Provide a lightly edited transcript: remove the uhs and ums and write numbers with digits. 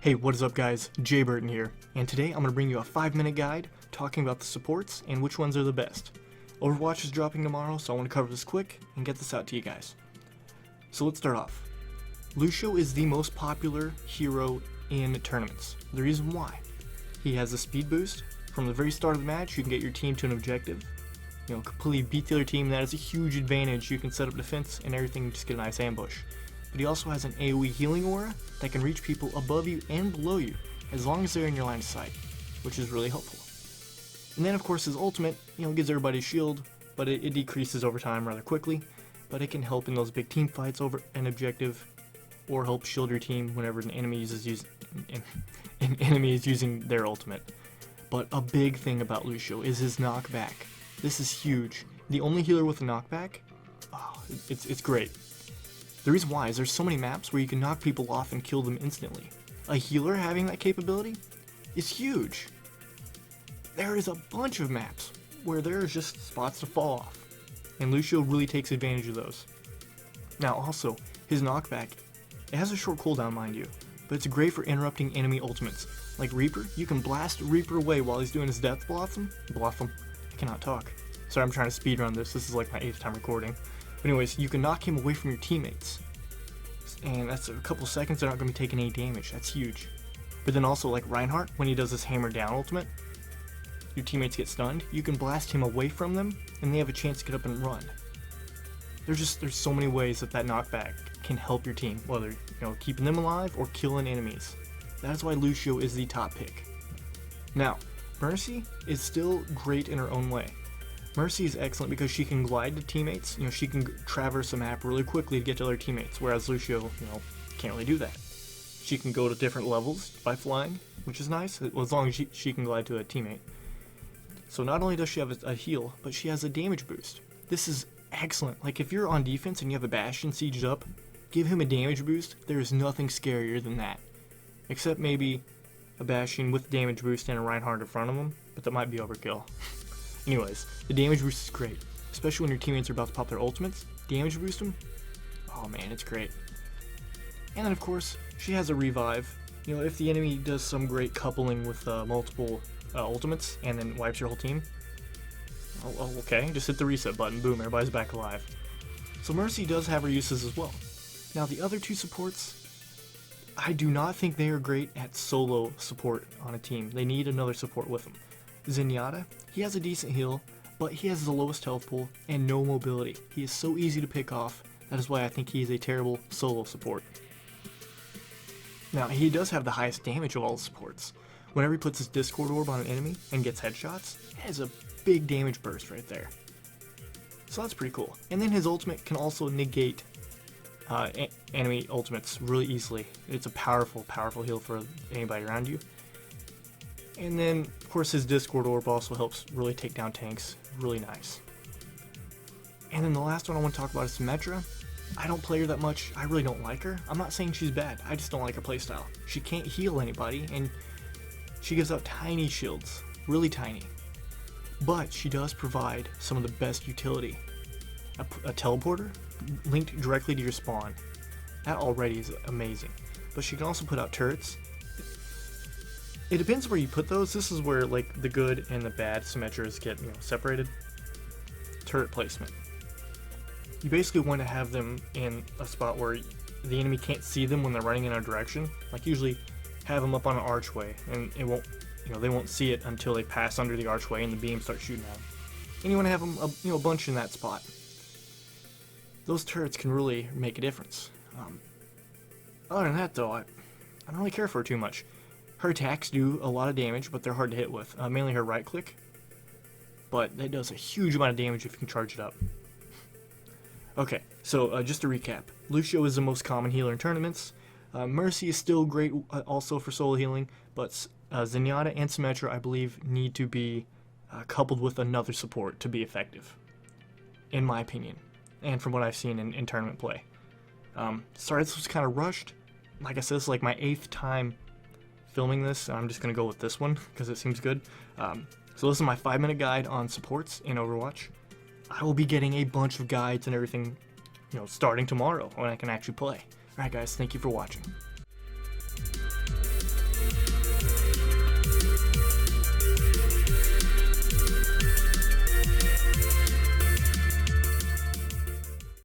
Hey, what is up guys? Jay Burton here, and today I'm going to bring you a 5-minute guide talking about the supports and which ones are the best. Overwatch is dropping tomorrow, so I want to cover this quick and get this out to you guys. So let's start off. Lucio is the most popular hero in tournaments. The reason why: he has a speed boost. From the very start of the match, you can get your team to an objective. Completely beat the other team. That is a huge advantage. You can set up defense and everything and just get a nice ambush. But he also has an AoE healing aura that can reach people above you and below you as long as they're in your line of sight, which is really helpful. And then of course his ultimate, gives everybody a shield, but it decreases over time rather quickly, but it can help in those big team fights over an objective, or help shield your team whenever an enemy is using their ultimate. But a big thing about Lucio is his knockback. This is huge. The only healer with a knockback, it's great. The reason why is there's so many maps where you can knock people off and kill them instantly. A healer having that capability is huge. There is a bunch of maps where there's just spots to fall off, and Lucio really takes advantage of those. Now also, his knockback, it has a short cooldown mind you, but it's great for interrupting enemy ultimates. Like Reaper, you can blast Reaper away while he's doing his death blossom. I cannot talk. Sorry, I'm trying to speedrun this. This is like my 8th time recording. But anyways, you can knock him away from your teammates. And that's a couple seconds, they're not going to be taking any damage. That's huge. But then also, like Reinhardt, when he does his hammer down ultimate, your teammates get stunned. You can blast him away from them, and they have a chance to get up and run. There's so many ways that knockback can help your team, whether keeping them alive or killing enemies. That's why Lucio is the top pick. Now, Mercy is still great in her own way. Mercy is excellent because she can glide to teammates. She can traverse a map really quickly to get to other teammates, whereas Lucio, can't really do that. She can go to different levels by flying, which is nice, as long as she can glide to a teammate. So not only does she have a heal, but she has a damage boost. This is excellent. Like if you're on defense and you have a Bastion sieged up, give him a damage boost. There is nothing scarier than that. Except maybe a Bastion with damage boost and a Reinhardt in front of him, but that might be overkill. Anyways, the damage boost is great, especially when your teammates are about to pop their ultimates. Damage boost them, oh man, it's great. And then of course, she has a revive. If the enemy does some great coupling with multiple ultimates and then wipes your whole team, okay, just hit the reset button, boom, everybody's back alive. So Mercy does have her uses as well. Now the other two supports, I do not think they are great at solo support on a team. They need another support with them. Zenyatta, he has a decent heal, but he has the lowest health pool and no mobility. He is so easy to pick off. That is why I think he is a terrible solo support. Now, he does have the highest damage of all the supports. Whenever he puts his Discord orb on an enemy and gets headshots, it has a big damage burst right there. So that's pretty cool. And then his ultimate can also negate enemy ultimates really easily. It's a powerful, powerful heal for anybody around you. And then, of course, his Discord orb also helps really take down tanks. Really nice. And then the last one I want to talk about is Symmetra. I don't play her that much. I really don't like her. I'm not saying she's bad. I just don't like her playstyle. She can't heal anybody, and she gives out tiny shields. Really tiny. But she does provide some of the best utility. A teleporter linked directly to your spawn. That already is amazing. But she can also put out turrets. It depends where you put those. This is where like the good and the bad Symmetras get separated. Turret placement. You basically want to have them in a spot where the enemy can't see them when they're running in a direction. Like usually have them up on an archway, and it won't, they won't see it until they pass under the archway and the beam starts shooting at them. And you want to have them a bunch in that spot. Those turrets can really make a difference. Other than that though, I don't really care for her too much. Her attacks do a lot of damage, but they're hard to hit with. Mainly her right click. But that does a huge amount of damage if you can charge it up. Okay, so just to recap. Lucio is the most common healer in tournaments. Mercy is still great also for solo healing, but Zenyatta and Symmetra, I believe, need to be coupled with another support to be effective. In my opinion. And from what I've seen in tournament play. Sorry, this was kind of rushed. Like I said, this is like my 8th time filming this. I'm just going to go with this one because it seems good. So this is my 5-minute guide on supports in Overwatch. I will be getting a bunch of guides and everything, starting tomorrow when I can actually play. Alright guys, thank you for watching.